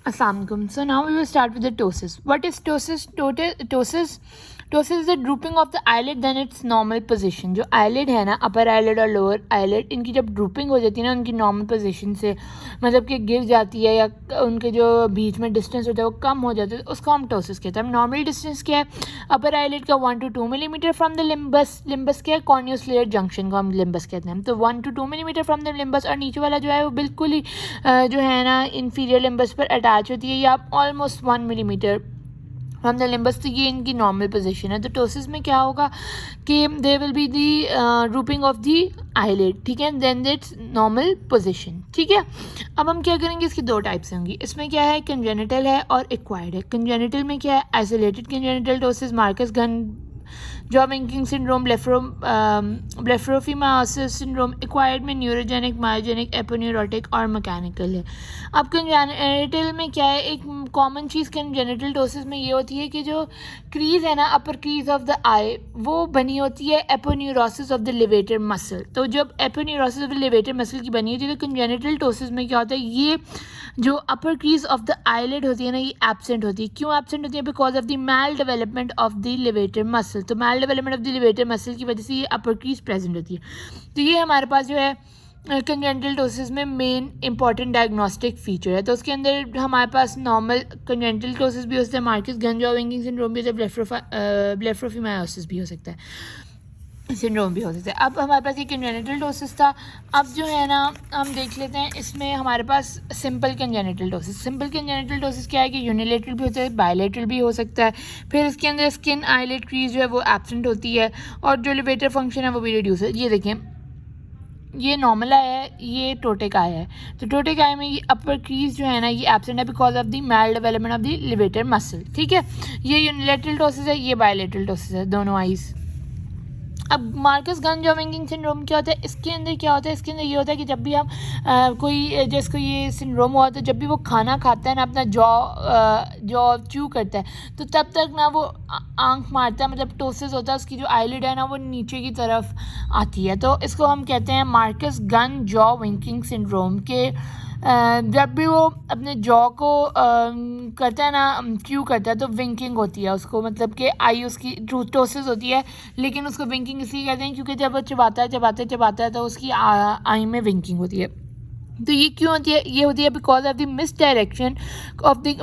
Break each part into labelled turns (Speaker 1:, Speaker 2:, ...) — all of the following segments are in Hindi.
Speaker 1: Assalamualaikum. So now we will start with the ptosis. What is ptosis? Ptosis is the drooping of the eyelid than its normal position. जो eyelid है ना, upper eyelid और lower eyelid, इनकी जब drooping हो जाती है ना उनकी normal position से, मतलब कि गिर जाती है या उनके जो बीच में distance होता है वो कम हो जाता है, उसको हम ptosis कहते हैं. Normal distance क्या है? upper eyelid का 1 to 2 millimeter from the limbus. Limbus क्या है? Corneous layer junction को हम limbus कहते हैं. तो 1 to 2 millimeter from the limbus, और नीचे वाला जो है वो बिल्कुल ही जो है ना inferior limbus पर अटैच होती है, या almost 1 millimetre from the limbus. तो ये इनकी नॉर्मल पोजीशन है. तो टोसिस में क्या होगा कि they will be the roofing of the eyelid, ठीक है, देन दैट्स नॉर्मल पोजीशन. ठीक है, अब हम क्या करेंगे, इसकी दो टाइप्स होंगी. इसमें क्या है, कंजेनिटल है और एक्वायर्ड है. कंजेनिटल में क्या है, isolated congenital ptosis, Marcus Gunn jaw winking syndrome, blepharophimosis syndrome. Acquired में न्यूरोजेनिक, मायोजेनिक, एपोन्यूरोटिक और मैकेनिकल है. अब कंजेनिटल में क्या है, एक कॉमन चीज़ कंजेनिटल टोसिस में ये होती है कि जो क्रीज है ना, अपर क्रीज ऑफ द आई, वो बनी होती है aponeurosis of the levator muscle. तो जब aponeurosis of the levator muscle की बनी होती है तो कंजेनिटल टोसिस में क्या होता है, ये जो अपर क्रीज ऑफ द आईलिड होती है ना, ये एब्सेंट होती है. क्यों एब्सेंट होती है? Because of the maldevelopment of the levator muscle. तो maldevelopment of the levator muscle की वजह से ये अपर क्रीज प्रेजेंट होती है. तो ये हमारे पास जो है कंजेनिटल टोसिस में मेन इंपॉर्टेंट डायग्नोस्टिक फीचर है. तो उसके अंदर हमारे पास नॉर्मल कंजेनिटल टोसिस भी हो सकता है, Marcus Gunn jaw winking syndrome भी हो सकता है, ब्लेफरोफिमायोसिस भी हो सकता है, सिंड्रोम भी हो सकता है. अब हमारे पास ये कंजेनिटल टोसिस था. अब जो है ना हम देख लेते हैं, इसमें हमारे पास simple congenital ptosis. Simple congenital ptosis क्या है कि यूनिलेटरल भी होता है, बायलेटरल भी हो सकता है. फिर इसके अंदर स्किन आईलिड क्रीज जो है वो एब्सेंट होती है और जो लिवेटर फंक्शन है वो भी रिड्यूस है. ये देखें, ये नॉर्मल आया है, ये टोटेक आया है. तो टोटेक आय में ये अपर क्रीज जो है ना ये एब्सेंट है because of the maldevelopment of the levator muscle. ठीक है, ये यूनिलेटरल टोसिस है, ये बायलेटरल टोसिस है, दोनों आईज. अब Marcus Gunn jaw winking syndrome क्या होता है, इसके अंदर क्या होता है, इसके अंदर ये होता है कि जब भी हम कोई जिसको ये सिंड्रोम हुआ तो जब भी वो खाना खाता है ना, अपना जॉ च्यू करता है, तो तब तक ना वो आंख मारता है, मतलब टोसिस होता है, उसकी जो आईलिड है ना वो नीचे की तरफ आती है. तो इसको हम कहते हैं Marcus Gunn jaw winking syndrome के जब भी वो अपने जॉ को करता है ना, क्यू करता है, तो विंकिंग होती है उसको, मतलब कि आई उसकी टोसिस होती है, लेकिन उसको विंकिंग इसलिए कहते हैं क्योंकि जब वो चबाता है तो उसकी आई में विंकिंग होती है. तो ये क्यों होती है, ये होती है because of the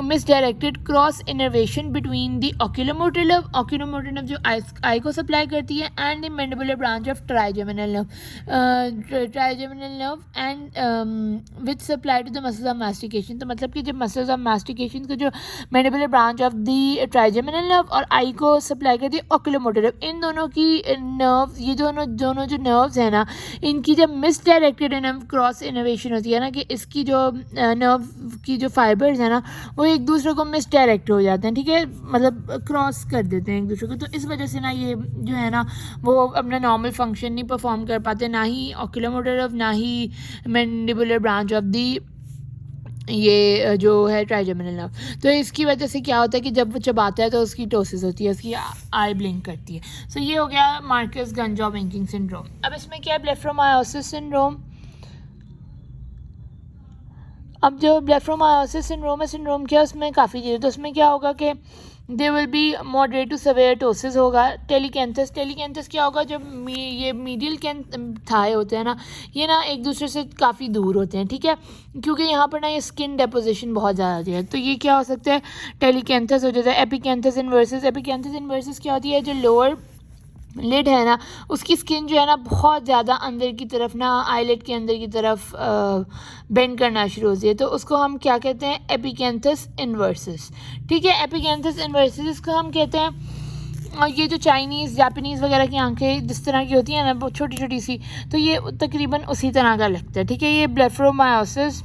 Speaker 1: misdirected cross innervation between the oculomotor nerve जो आई को सप्लाई करती है, and the mandibular branch of trigeminal nerve and which supply to the muscles of mastication. तो मतलब कि जब मसल्स ऑफ मास्टिकेशन को जो mandibular branch of the trigeminal nerve और आई को सप्लाई करती है ऑक्यूलोमोटर नर्व, इन दोनों की नर्व, ये दोनों जो नर्व्स हैं ना, इनकी जब मिसडायरेक्टेड क्रॉस इनर्वेशन होती है ना, कि इसकी जो नर्व की जो फाइबर्स है ना वो एक दूसरे को मिसडायरेक्ट हो जाते हैं. ठीक है, मतलब क्रॉस कर देते हैं एक दूसरे को. तो इस वजह से ना ये जो है ना वो अपना नॉर्मल फंक्शन नहीं परफॉर्म कर पाते, ना ही ऑक्यूलोमोटर नर्व, ना ही मैंडिबुलर ब्रांच ऑफ दी ये जो है ट्राइजेमिनल नर्व. तो इसकी वजह से क्या होता है कि जब वो चबाता है तो उसकी टोसिस होती है, उसकी आई ब्लिंक करती है. सो ये हो गया Marcus Gunn jaw winking syndrome. अब इसमें क्या है, ब्लेफरोमायोसिस सिंड्रोम. अब जो ब्लेफरोमायोसिस सिंड्रोम है, सिंड्रोम क्या है, उसमें काफ़ी चीज़ें. तो उसमें क्या होगा कि they will be moderate to severe ptosis होगा. टेलीकेंथस क्या होगा, जब ये मीडियल थाई होते हैं ना, ये ना एक दूसरे से काफ़ी दूर होते हैं. ठीक है, क्योंकि यहाँ पर ना ये स्किन डेपोजिशन बहुत ज़्यादा होती है. तो ये क्या हो सकता है, टेलीकेंथस हो जाता है. एपिकेंथस इन्वर्सिस क्या होती है, जो लोअर लिड है ना उसकी स्किन जो है ना बहुत ज़्यादा अंदर की तरफ ना, आईलेट के अंदर की तरफ बेंड करना शुरू होती है. तो उसको हम क्या कहते हैं, एपिकेंथस इन्वर्सिस. ठीक है, एपिकेंथस इन्वर्सिस इसको हम कहते हैं. और ये जो चाइनीज़ जापानीज़ वगैरह की आंखें जिस तरह की होती हैं ना, बहुत छोटी छोटी सी, तो ये तकरीबन उसी तरह का लगता है. ठीक है, ये ब्लेफरोमायोसिस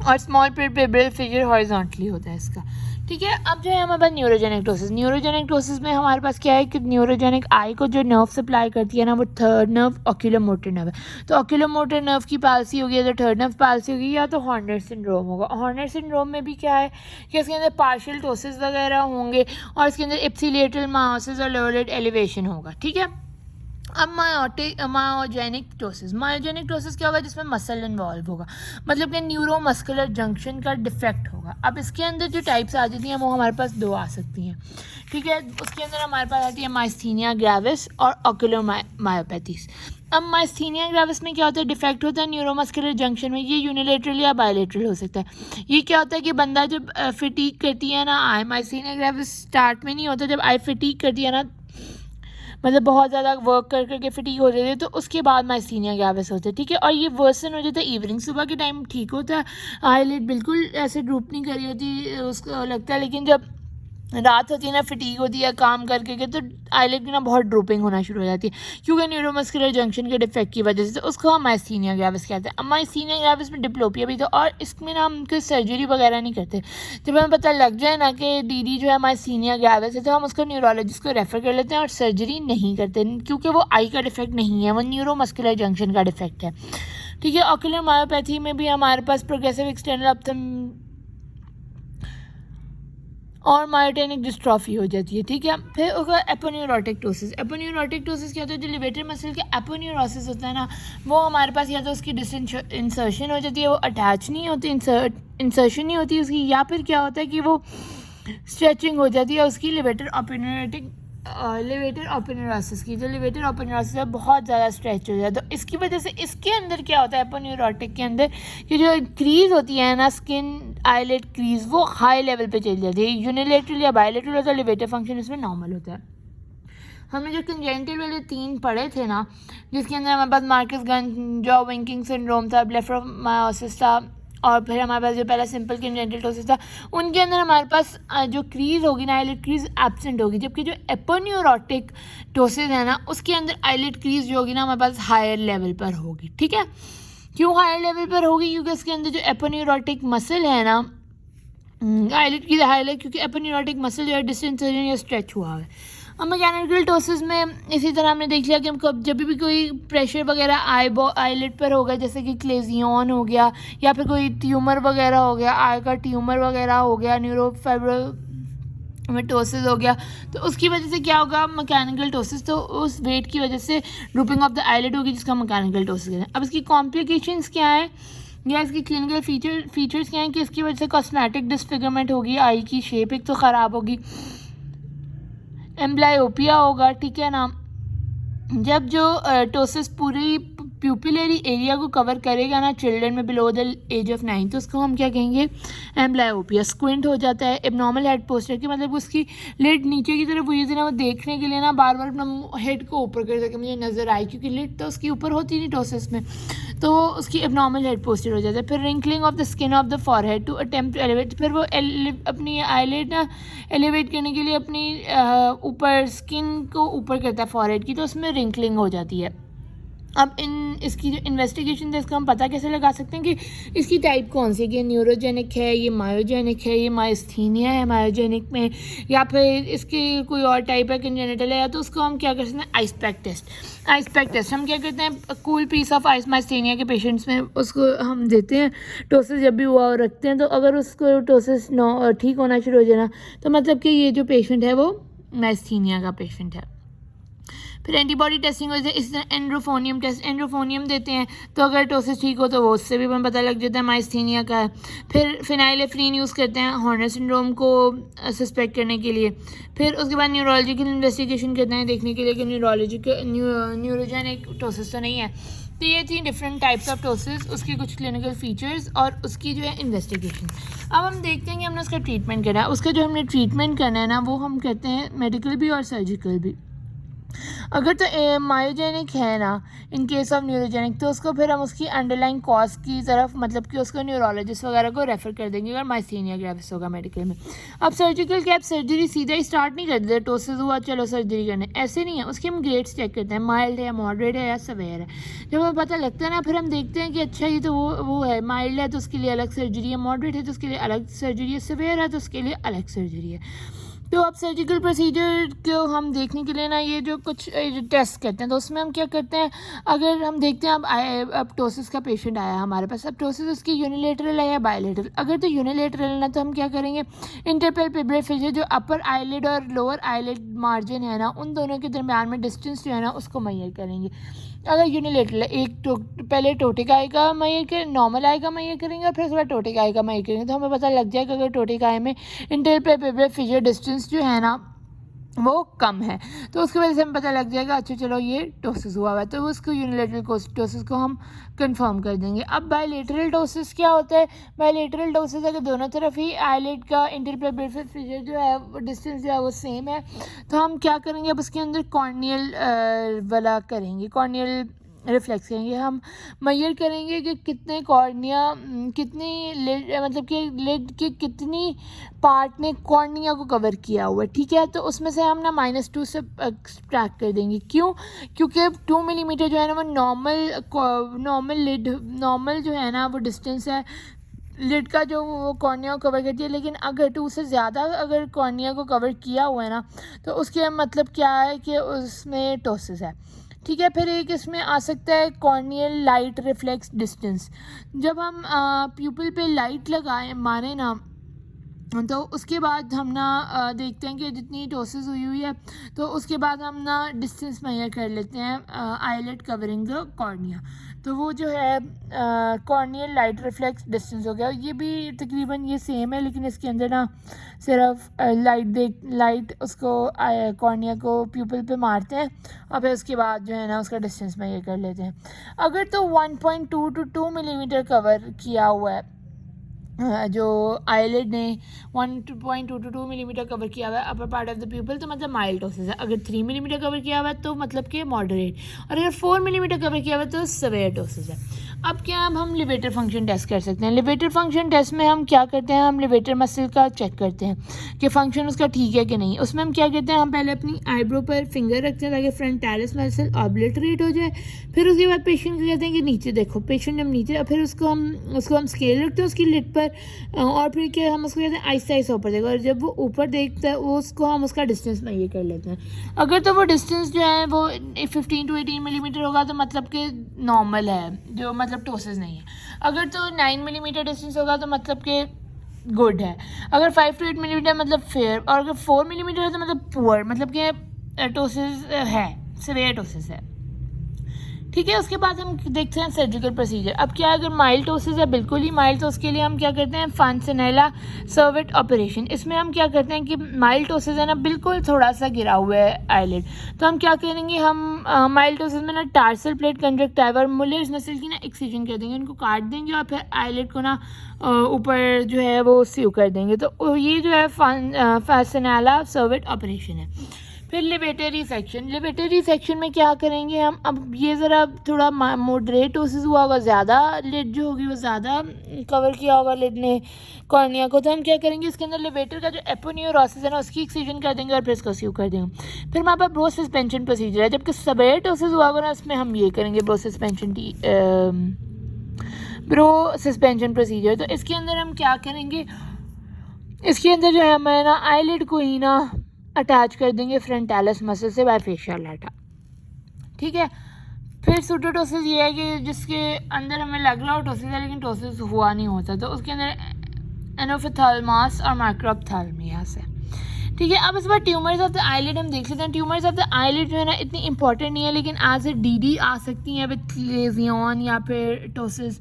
Speaker 1: और स्मॉल पेरिफेरल फिगर हॉरिजॉन्टली होता है इसका. ठीक है, अब जो है हमारे पास न्यूरोजेनिक टोसिस में हमारे पास क्या है कि न्यूरोजेनिक आई को जो नर्व सप्लाई करती है ना वो थर्ड नर्व ऑक्यूलोमोटर नर्व है. तो ऑक्यूलोमोटर नर्व की पाल्सी होगी या तो थर्ड नर्व पाल्सी होगी या तो हॉर्नर सिंड्रोम होगा. हॉर्नर सिंड्रोम में भी क्या है कि इसके अंदर पार्शियल टोसिस वगैरह होंगे और इसके अंदर इप्सिलेटरल मायोसिस और लोअर लिड एलिवेशन होगा. ठीक है, अब मायोजेनिक टोसिस क्या होगा, जिसमें मसल इन्वॉल्व होगा, मतलब कि न्यूरोमस्कुलर जंक्शन का डिफेक्ट होगा। अब इसके अंदर जो टाइप्स आ जाती हैं वो हमारे पास दो आ सकती हैं, ठीक है। उसके अंदर हमारे पास आती है माइस्थीनिया ग्रेविस और ऑक्यूलर मायोपैथीज। अब माइस्थीनिया ग्रेविस में क्या होता है, डिफेक्ट होता है न्यूरोमस्कुलर जंक्शन में, ये यूनिलेटरल या बायलेटरल हो सकता है। ये क्या होता है कि बंदा जब फिटीक करती है ना आई, माइस्थीनिया ग्रेविस स्टार्ट में नहीं होता, जब आई फिटीक करती है ना, मतलब बहुत ज़्यादा वर्क कर करके फिटीक हो जाती है, तो उसके बाद माइस्थीनिया ग्रेविस होता है, ठीक है। और ये वर्सन हो जाता है इवनिंग, सुबह के टाइम ठीक होता है, आईलिड बिल्कुल ऐसे ड्रूप नहीं करी होती, उसको लगता है, लेकिन जब रात होती है ना, फिटीक होती है काम करके के, तो आईलिड की ना बहुत ड्रूपिंग होना शुरू हो जाती है, क्योंकि न्यूरोमस्कुलर जंक्शन के डिफेक्ट की वजह से। तो उसको हम माइस्थीनिया ग्रेविस कहते हैं। अब माइस्थीनिया ग्रेविस में डिप्लोपिया भी था, और इसमें ना हम कोई सर्जरी वगैरह नहीं करते। जब हमें पता लग जाए ना कि डीडी जो है माइस्थीनिया ग्रेविस है, तो हम उसको न्यूरोलॉजिस्ट को रेफर कर लेते हैं और सर्जरी नहीं करते, क्योंकि वो आई का डिफेक्ट नहीं है, वो न्यूरोमस्कुलर जंक्शन का डिफेक्ट है, ठीक है। ऑक्यूलर मायोपैथी में भी हमारे पास प्रोग्रेसिव एक्सटर्नल ऑप्थम और मायोटेनिक डिस्ट्रॉफी हो जाती है, ठीक है। फिर होगा एपोन्यूरोटिक टोसिस। एपोन्यूरोटिक टोसिस क्या होता है, जो लिवेटर मसल के एपोन्यूरोसिस होता है ना, वो हमारे पास या तो उसकी इंसर्शन हो जाती है, वो अटैच नहीं होती, इंसर्शन नहीं होती उसकी, या फिर क्या होता है कि वो स्ट्रेचिंग हो जाती है उसकी लिवेटर ओपेन्यूरोसिस की। जो लिवेटर ओपेन्यूरोसिस है बहुत ज़्यादा स्ट्रेच हो जाता है, तो इसकी वजह से इसके अंदर क्या होता है, एपोन्यूरोटिक के अंदर कि जो क्रीज होती है ना, स्किन आईलेट क्रीज, वो हाई लेवल पे चली जाती है। यूनिलेटरल या बायलेटरल होता है, लिवेटर फंक्शन इसमें नॉर्मल होता है। हमने जो कंजेंटल वाले 3 पढ़े थे ना, जिसके अंदर हमारे पास Marcus Gunn jaw winking syndrome था, ब्लेफरोमायोसिस था, और फिर हमारे पास जो पहला सिंपल कंजेंटल टोसिस था, उनके अंदर हमारे पास जो क्रीज होगी ना, आईलिड क्रीज एब्सेंट होगी। जबकि जो एपोन्यूरोटिक टोसिस है ना, उसके अंदर आईलिड क्रीज जो होगी ना, हमारे पास हायर लेवल पर होगी, ठीक है। क्यों हायर लेवल पर होगी, क्योंकि उसके अंदर जो एपोन्यूरोटिक मसल है ना, आईलिड की हाईलाइट, क्योंकि एपोन्यूरोटिक मसल जो है डिस्टेंस या स्ट्रेच हुआ है। अब मैकेनिकल टोसिस में इसी तरह हमने देख लिया कि हमको जब भी कोई प्रेशर वगैरह आईलिड पर होगा, जैसे कि क्लेजियन हो गया, या फिर कोई ट्यूमर वगैरह हो गया, आई का ट्यूमर वगैरह हो गया, न्यूरोफाइब्रोमेटोसिस हो गया, तो उसकी वजह से क्या होगा, मैकेनिकल टोसिस। तो उस वेट की वजह से ड्रूपिंग ऑफ द आईलिड होगी, जिसका मैकेनिकल टोसिस कहते हैं। अब इसकी कॉम्प्लिकेशंस क्या है, या इसकी क्लिनिकल फीचर्स क्या हैं, कि इसकी वजह से कॉस्मेटिक डिसफिगरमेंट होगी, आई की शेप एक तो ख़राब होगी, एम्ब्लायोपिया होगा, ठीक है ना। जब जो टोसिस पूरी प्यूपिलरी एरिया को कवर करेगा ना चिल्ड्रन में बिलो द एज ऑफ 9, तो उसको हम क्या कहेंगे, एम्ब्लायोपिया। स्क्विंट हो जाता है, एबनॉर्मल हेड पोस्चर की, मतलब उसकी लिड नीचे की तरफ हुई थी ना, वो देखने के लिए ना बार बार अपना हेड को ऊपर कर सके मुझे नज़र आई, क्योंकि लिड तो उसकी ऊपर होती नहीं टोसिस में, तो उसकी एबनॉर्मल हेड पोस्चर हो जाता है। फिर wrinkling of the skin of the forehead to attempt to elevate, फिर वो अपनी आईलिड ना एलिवेट करने के लिए अपनी ऊपर स्किन को ऊपर करता है फॉरहेड की, तो उसमें रिंकलिंग हो जाती है। अब इसकी जो इन्वेस्टिगेशन है, इसको हम पता कैसे लगा सकते हैं कि इसकी टाइप कौन सी है, कि न्यूरोजेनिक है, ये मायोजेनिक है, ये माइस्थीनिया है मायोजेनिक में, या फिर इसकी कोई और टाइप है कंजेनिटल है, या तो उसको हम क्या कर सकते हैं, आइसपैक टेस्ट हम क्या करते हैं, cool piece of ice myasthenia के पेशेंट्स में उसको हम देते हैं, टोसिस जब भी हुआ और रखते हैं, तो अगर उसको टोसिस ठीक होना शुरू हो जाए ना, तो मतलब कि ये जो पेशेंट है वो माइस्थीनिया का पेशेंट है। फिर एंटीबॉडी टेस्टिंग होती है, इस तरह एंड्रोफोनियम देते हैं, तो अगर टोसिस ठीक हो तो वो उससे भी हमें पता लग जाता है माइस्थीनिया का है। फिर फिनाइलेफ्रीन यूज़ करते हैं हॉर्नर सिंड्रोम को सस्पेक्ट करने के लिए। फिर उसके बाद न्यूरोलॉजिकल इन्वेस्टिगेशन करते हैं देखने के लिए कि न्यूरोजेनिक टोसिस तो नहीं है। तो ये थी डिफरेंट टाइप्स ऑफ टोसिस, उसके कुछ क्लिनिकल फीचर्स और उसकी जो है इन्वेस्टिगेशन। अब हम देखते हैं कि हमने उसका ट्रीटमेंट करना है। उसका जो हमने ट्रीटमेंट करना है ना, वो हम कहते हैं मेडिकल भी और सर्जिकल भी। अगर तो मायोजेनिक है ना, इन केस ऑफ न्यूरोजेनिक, तो उसको फिर हम उसकी अंडरलाइन कॉज की तरफ, मतलब कि उसको न्यूरोलॉजिस्ट वगैरह को रेफर कर देंगे अगर माइस्थीनिया ग्रेविस होगा मेडिकल में। अब सर्जिकल कैप सर्जरी सीधा ही स्टार्ट नहीं कर देते, टोसिस हुआ चलो सर्जरी करने, ऐसे नहीं है। उसके हम ग्रेड्स चेक करते हैं, माइल्ड है, मॉडरेट है या सवेयर है। जब हमें पता लगता है ना, फिर हम देखते हैं कि अच्छा ये तो वो है, माइल्ड है तो उसके लिए अलग सर्जरी है, मॉडरेट है तो उसके लिए अलग सर्जरी है, सवेयर है तो उसके लिए अलग सर्जरी है। तो अब सर्जिकल प्रोसीजर को हम देखने के लिए ना ये जो कुछ टेस्ट करते हैं, तो उसमें हम क्या करते हैं, अगर हम देखते हैं अब टोसिस का पेशेंट आया हमारे पास, अब टोसिस उसकी यूनिलेटरल है या बायलेटरल। अगर तो यूनिलेटरल है ना, तो हम क्या करेंगे, इंटरपैल्पेब्रल फिशर जो अपर आईलिड और लोअर आईलिड मार्जिन है ना, उन दोनों के दरमियान में डिस्टेंस जो है ना उसको मैयर करेंगे। अगर यूनिलेटरल है, पहले टोटिक आई का मैयर कर, नॉर्मल आई का मैयर करेंगे और फिर उसके बाद टोटिक आई का मैयर करेंगे, तो हमें पता लग जाएगा अगर टोटिक आई में इंटरपैल्पेब्रल फिशर डिस्टेंस जो है ना वो कम है, तो उसकी वजह से हमें पता लग जाएगा अच्छा चलो ये टोसिस हुआ हुआ है, तो उसको यूनिलेटरल टोसिस को हम कंफर्म कर देंगे। अब बायलेटरल टोसिस क्या होता है, बायलेटरल टोसिस अगर दोनों तरफ ही आईलिड का इंटरपैल्पेब्रल फिशर जो है वो डिस्टेंस जो है वो सेम है, तो हम क्या करेंगे, अब उसके अंदर कॉर्नियल वाला करेंगे, कॉर्नियल रिफ्लेक्स करेंगे, हम मैयर करेंगे कि कितने कॉर्निया, कितनी लिड, मतलब कि लिड के कितनी पार्ट ने कॉर्निया को कवर किया हुआ है, ठीक है। तो उसमें से हम ना -2 से एक्सट्रैक्ट कर देंगे, क्यों, क्योंकि 2 मिलीमीटर जो है ना वो नॉर्मल लिड, नॉर्मल जो है ना वो डिस्टेंस है लिड का जो वो कॉर्निया को कवर करती है, लेकिन अगर 2 से ज़्यादा अगर कॉर्निया को कवर किया हुआ है ना, तो उसके मतलब क्या है कि उसमें टोसिस है, ठीक है। फिर एक इसमें आ सकता है कॉर्नियल लाइट रिफ्लेक्स डिस्टेंस, जब हम प्यूपिल पे लाइट लगाएं मारें ना, तो उसके बाद हम ना देखते हैं कि जितनी टोसिस हुई हुई है, तो उसके बाद हम ना डिस्टेंस मेजर कर लेते हैं आईलेट कवरिंग द कॉर्निया, तो वो जो है कॉर्नियल लाइट रिफ्लेक्स डिस्टेंस हो गया। ये भी तकरीबन ये सेम है, लेकिन इसके अंदर ना सिर्फ लाइट उसको कॉर्निया को प्यूपिल पे मारते हैं और फिर उसके बाद जो है ना उसका डिस्टेंस मेजर कर लेते हैं। अगर तो 1.2 to 2 मिलीमीटर कवर किया हुआ है, जो आईलिड ने 1.2 to 2 मिलीमीटर कवर किया हुआ है upper part of the pupal, तो मतलब माइल्ड टोसिस है। अगर 3 मिलीमीटर कवर किया हुआ है तो मतलब कि मॉडरेट, और अगर 4 मिलीमीटर कवर किया हुआ है तो सवेयर टोसिस है। अब क्या, अब हम लिवेटर फंक्शन टेस्ट कर सकते हैं। लिवेटर फंक्शन टेस्ट में हम क्या करते हैं, हम लिवेटर मसल का चेक करते हैं कि फंक्शन उसका ठीक है कि नहीं। उसमें हम क्या करते हैं, हम पहले अपनी आईब्रो पर फिंगर रखते हैं ताकि फ्रंटालिस मसल ऑब्लिटरेट हो जाए, फिर उसके बाद पेशेंट को कहते हैं कि नीचे देखो, पेशेंट जब नीचे, फिर उसको हम स्केल रखते हैं उसकी लिट पर, और फिर क्या हम उसको कहते हैं आहिस्ता आहिस्ता ऊपर देखो, और जब वो ऊपर देखता है वो उसको हम उसका डिस्टेंस में ये कर लेते हैं। अगर तो वो डिस्टेंस जो है वो 15 to 18 मिलीमीटर होगा तो मतलब कि नॉर्मल है, जो मतलब टोसिस नहीं है। अगर तो 9 मिलीमीटर डिस्टेंस होगा तो मतलब कि गुड है। अगर 5 to 8 मिलीमीटर मतलब फेयर, और अगर 4 मिलीमीटर है तो मतलब पुअर, मतलब कि टोसिस है, सीवियर टोसिस है, ठीक है। उसके बाद हम देखते हैं सर्जिकल प्रोसीजर। अब क्या, अगर माइल्ड टोसिस है, बिल्कुल ही माइल्ड, तो उसके लिए हम क्या करते हैं, फॉन्सेनेला सर्विट ऑपरेशन। इसमें हम क्या करते हैं कि माइल्ड टोसिस है ना बिल्कुल थोड़ा सा गिरा हुआ है आईलिड, तो हम क्या करेंगे, हम माइल्ड टोसिस में ना टार्सल प्लेट कंजक्टिवा और मुलर्स मसल की ना एक्सिजन कर देंगे, उनको काट देंगे और फिर आईलिड को ना ऊपर जो है वो सीव कर देंगे। तो ये जो है फॉन्सेनेला सर्विट ऑपरेशन है। फिर लिवेटरी सेक्शन, लिवेटरी सेक्शन में क्या करेंगे हम, अब ये ज़रा थोड़ा मॉडरेट टोसिस हुआ होगा, ज़्यादा लिड जो होगी वो ज़्यादा कवर किया होगा लिड ने कॉर्निया को, तो हम क्या करेंगे, इसके अंदर लिवेटर का जो एपोन्यूरोसिस है ना उसकी एक्सिजन कर देंगे और फिर इसको सीव कर देंगे। फिर हमारे पास ब्रो सस्पेंशन प्रोसीजर है, जबकि सवेयर टोसिस हुआ होगा ना उसमें हम ये करेंगे ब्रो सस्पेंशन प्रोसीजर। तो इसके अंदर हम क्या करेंगे, इसके अंदर जो है हमारे ना आईलिड को ही ना अटैच कर देंगे फ्रंटालिस मसल से बाय फेशियल डाटा, ठीक है। फिर सूडोटोसिस ये है कि जिसके अंदर हमें लग रहा हो टोसिस है लेकिन टोसिस हुआ नहीं होता, तो उसके अंदर एनोफिथालमास और माइक्रोप्थालमियास है, ठीक है। अब इस बार ट्यूमर्स ऑफ द आईलिड हम देख लेते हैं। ट्यूमर्स ऑफ द आईलिड जो है ना इतनी इंपॉर्टेंट नहीं है, लेकिन एज ए डी आ सकती हैं विथ लेजियन या फिर टोसिस,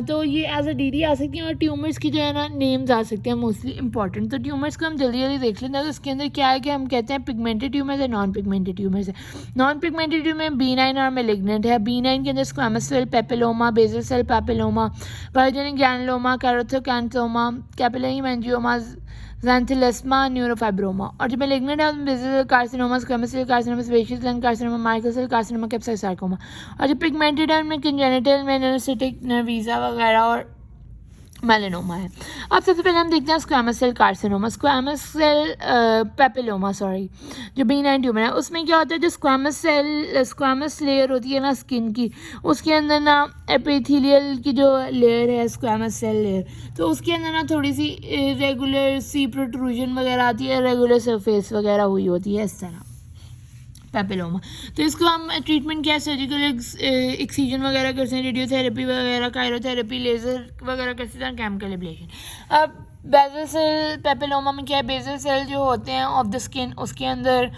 Speaker 1: तो ये एज अ डी आ सकती हैं, और ट्यूमर्स की जो है ना नेम्स आ सकते हैं मोस्टली इंपॉर्टेंट। तो ट्यूमर्स को हम जल्दी जल्दी देख लेते हैं। तो इसके अंदर क्या है कि हम कहते हैं पिगमेंटेड ट्यूमर्स है, नॉन पिगमेंटेड ट्यूमर्स है। नॉन पिगमेंटेड ट्यूमर B9 और मेलिग्नेंट है। B9 के अंदर squamous cell papilloma, basal cell papilloma, pyogenic granuloma, keratoacanthoma, capillary haemangioma, xanthelasma, neurofibroma. और जो मेलिग्नेंट है उसमें basal carcinoma, squamous cell carcinoma, sebaceous cell carcinoma, micro cell carcinoma, Kaposi sarcoma. और जो पिगमेंटेड है उनमें कंजेनिटल, मेनिनोसिटिक, नर्वीजा वगैरह और मेलानोमा है। अब सबसे पहले हम देखते हैं squamous cell carcinoma, squamous cell papilloma sorry, जो बेनाइन ट्यूमर है। उसमें क्या होता है, जो स्क्वैमस लेयर होती है ना स्किन की, उसके अंदर ना एपिथेलियल की जो लेयर है स्क्वैमस सेल लेयर, तो उसके अंदर ना थोड़ी सी रेगुलर सी प्रोट्रूजन वगैरह आती है, रेगुलर सरफेस वगैरह हुई होती है इस तरह पेपिलोमा। तो इसको हम ट्रीटमेंट क्या है, सर्जिकल एक्सीजन वगैरह करते हैं, रेडियोथेरेपी वगैरह, कायरोथेरेपी, लेज़र वगैरह करते हैं, केमिकल एब्लेशन। अब बेज़ल सेल पेपिलोमा में क्या है, बेज़ल सेल जो होते हैं ऑफ द स्किन, उसके अंदर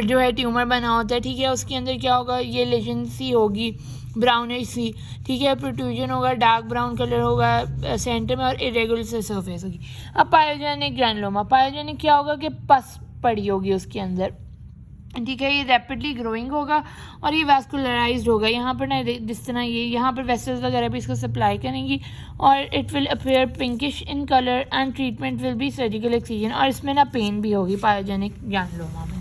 Speaker 1: जो है ट्यूमर बना होता है, ठीक है। उसके अंदर क्या होगा, ये लेजन सी होगी, ब्राउनिश सी, ठीक है, प्रोट्रूजन होगा, डार्क ब्राउन कलर होगा सेंटर में, और इरेगुलर से सरफेस होगी। अब पायोजेनिक ग्रैनुलोमा, पायोजेनिक क्या होगा कि पस पड़ी होगी उसके अंदर, ठीक है। ये रैपिडली ग्रोइंग होगा और ये वैस्कुलराइज्ड होगा। यहाँ पर ना जिस तरह ये यहाँ पर वेसल्स वगैरह भी इसको सप्लाई करेंगी, और it will appear pinkish in colour, and treatment will be surgical excision, और इसमें ना पेन भी होगी पायोजेनिक ग्रैनुलोमा में।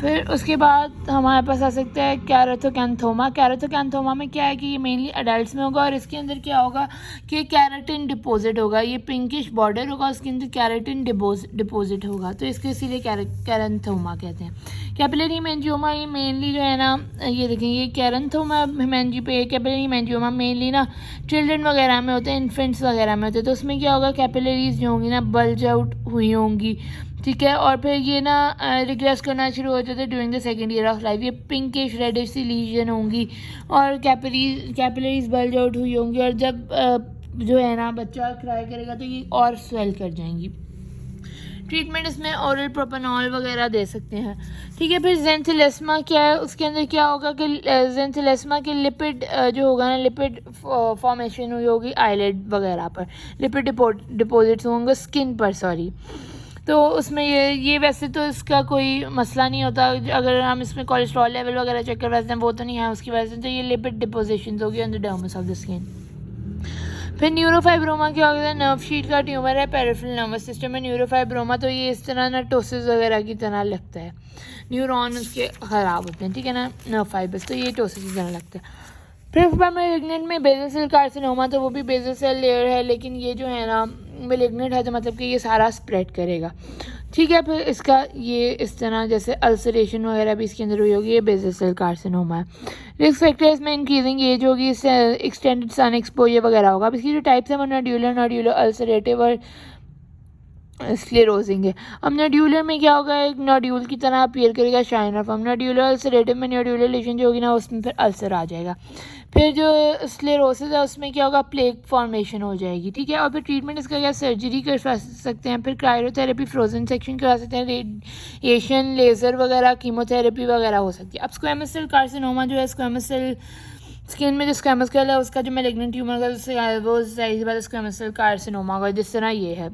Speaker 1: फिर उसके बाद हमारे पास आ सकता है कैराथोकैंथोमा। कैराथोकैंथोमा में क्या है कि ये मेनली अडल्ट में होगा, और इसके अंदर क्या होगा कि कैराटिन डिपॉजिट होगा, ये पिंकिश बॉर्डर होगा, उसके अंदर कैराटिन डिपॉजिट होगा, तो इसको इसीलिए कैराथोमा कहते हैं। कैपिलरी हेमेंजियोमा, ये मेनली जो है ना, ये देखें, ये कैराथोमा हेमेंजी पे कैपिलरी हेमेंजियोमा मेनली ना चिल्ड्रन वगैरह में होते हैं, इन्फेंट्स वगैरह में होते हैं। तो उसमें क्या होगा, कैपिलरीज जो होंगी ना बल्ज आउट हुई होंगी, ठीक है। और फिर ये ना रिग्रेस करना शुरू हो जाता है during the second year of life. ये पिंकिश रेडिश सी लीजन होंगी, और कैपिलरीज बल्ज आउट हुई होंगी, और जब जो है ना बच्चा क्राई करेगा तो ये और स्वेल कर जाएंगी। ट्रीटमेंट इसमें ओरल प्रोपेनॉल वगैरह दे सकते हैं, ठीक है। फिर जेंथिलेस्मा क्या है, उसके अंदर क्या होगा कि जेंथिलेस्मा के लिपिड जो होगा ना, लिपिड फॉर्मेशन हुई होगी आईलिड वगैरह पर, लिपिड डिपॉजिट्स होंगे स्किन पर सॉरी। तो उसमें ये वैसे तो इसका कोई मसला नहीं होता, अगर हम इसमें कोलेस्ट्रॉल लेवल वगैरह चेक करवाते हैं, वो तो नहीं है उसकी वजह से, तो ये लिपिड डिपोजिशन होगी on the dermis of the skin. फिर न्यूरोफाइब्रोमा क्या होता है, नर्व शीट का ट्यूमर है पेरिफेरल नर्वस सिस्टम में न्यूरोफाइब्रोमा, तो ये इस तरह ना टोसिस वगैरह की तरह लगता है, न्यूरॉन उसके ख़राब होते हैं, ठीक है ना, नर्व फाइबर्स, तो ये टोसिस की तरह लगता है। फिर मैलिग्नेंट में बेज़ल सेल कार्सिनोमा, तो वो भी बेज़ल सेल लेयर है, लेकिन ये जो है ना मैलिग्नेंट है, तो मतलब कि ये सारा स्प्रेड करेगा, ठीक है। फिर इसका ये इस तरह जैसे अल्सरेशन वगैरह भी इसके अंदर हुई होगी, ये बेज़ल सेल कार्सिनोमा है। रिस्क फैक्टर्स में इंक्रीजिंग एज होगी, एक्सटेंडेड सन एक्सपोजर वगैरह होगा। अब इसकी जो टाइप्स है वो नोड्यूलर अल्सरेटिव और स्क्लेरोजिंग है। अब नोड्यूलर में क्या होगा, एक नोड्यूल की तरह अपीयर करेगा शाइनर फॉर्म। नोड्यूलर अल्सरेटिव में नोड्यूलर लेशन जो होगी ना, उसमें फिर अल्सर आ जाएगा। फिर जो स्क्लेरोसिस है उसमें क्या होगा, प्लेक फॉर्मेशन हो जाएगी, ठीक है। और फिर ट्रीटमेंट इसका क्या, सर्जरी कर सकते हैं, फिर क्रायोथेरेपी, फ्रोजन सेक्शन करा सकते हैं, रेडिएशन, लेज़र वगैरह, कीमोथेरेपी वगैरह हो सकती है। अब स्क्वैमस सेल कार्सिनोमा जो है, स्क्वैमस सेल स्किन में जो स्क्वैमस सेल है उसका जो मैलिग्नेंट ट्यूमर का वो साइज वाला स्क्वैमस सेल कार्सिनोमा होगा, जिस तरह ये है,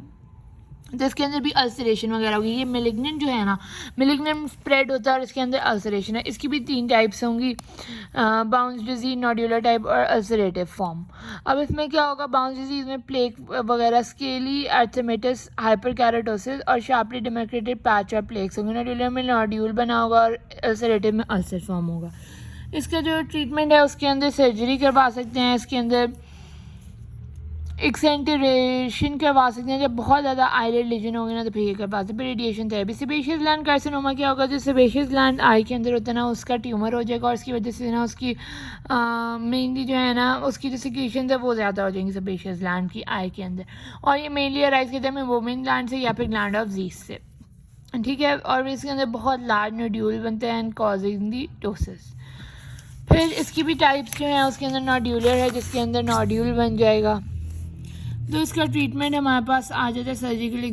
Speaker 1: तो इसके अंदर भी अल्सरेशन वगैरह होगी। ये मैलिग्नेंट जो है ना, मैलिग्नेंट स्प्रेड होता है और इसके अंदर अल्सरेशन है। इसकी भी 3 टाइप्स होंगी, बाउंस डिजीज, नोड्यूलर टाइप और अल्सरेटिव फॉर्म। अब इसमें क्या होगा, बाउंस डिजीज में प्लेक वगैरह, स्केली एर्थमेटस, हाइपरकैराटोसिस और शार्पली डेमार्केटेड पैच और प्लेक्स होंगे। नोड्यूलर में नोड्यूल बना होगा और अल्सरेटिव में अल्सर फॉर्म होगा। इसका जो ट्रीटमेंट है उसके अंदर सर्जरी करवा सकते हैं, इसके अंदर एक्सेंटरेशन करवा सकते हैं, जब बहुत ज़्यादा आईलिड लीजन होगी ना तो फिर ये करवा सकते हैं। Radiation therapy. Sebaceous gland carcinoma क्या होगा, जो सेबेशियस ग्लैंड आई के अंदर होता है ना, उसका ट्यूमर हो जाएगा, और इसकी वजह से ना उसकी मेनली जो है ना उसकी जो सिक्रीशन है वो ज़्यादा हो जाएंगी सेबेशियस ग्लैंड की आई के अंदर, और ये मेनली अराइज करते हैं वोमेन ग्लैंड से या फिर ग्लैंड ऑफ ज़ीस से, ठीक है। और इसके अंदर बहुत लार्ज नोड्यूल बनते हैं एंड कॉजिंग दी टोसिस। फिर इसकी भी टाइप्स जो हैं, उसके अंदर नोड्यूलर है जिसके अंदर नोड्यूल बन जाएगा, तो इसका ट्रीटमेंट हमारे पास आ जाता है सर्जिकल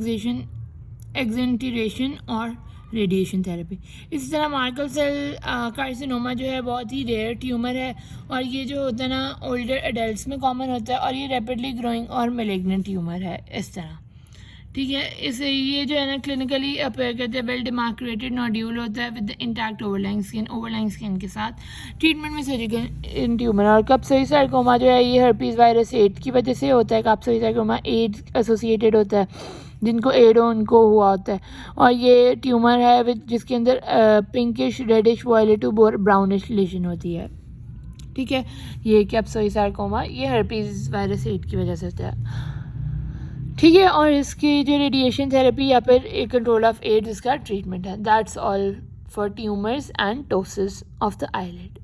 Speaker 1: एक्सेंटरेशन और रेडिएशन थेरेपी। इसी तरह मार्कल सेल कार्सिनोमा जो है बहुत ही रेयर ट्यूमर है, और ये जो होता है ना ओल्डर एडल्ट्स में कॉमन होता है, और ये रैपिडली ग्रोइंग और मैलिग्नेंट ट्यूमर है इस तरह, ठीक है। इसे ये जो है ना क्लिनिकली अपेयर करते हैं, वेल डिमार्केटेड नोड्यूल होता है विद इंटैक्ट ओवरलाइंग स्किन के साथ। ट्रीटमेंट में सर्जिकल ट्यूमर। और कप्सोई सार्कोमा जो है ये हर्पीज वायरस एड की वजह से होता है। कप्सोई सार्कोमा एड एसोसिएटेड होता है, जिनको एड हो उनको हुआ होता है, और ये ट्यूमर है जिसके अंदर pinkish reddish violet to brownish lesion होती है, ठीक है। ये कैप्सोई सार्कोमा ये हर्पीज वायरस 8 की वजह से होता है, ठीक है। और इसकी जो रेडिएशन थेरेपी या फिर एक कंट्रोल ऑफ एड्स इसका ट्रीटमेंट है। That's all for tumours and ptosis of the eyelid.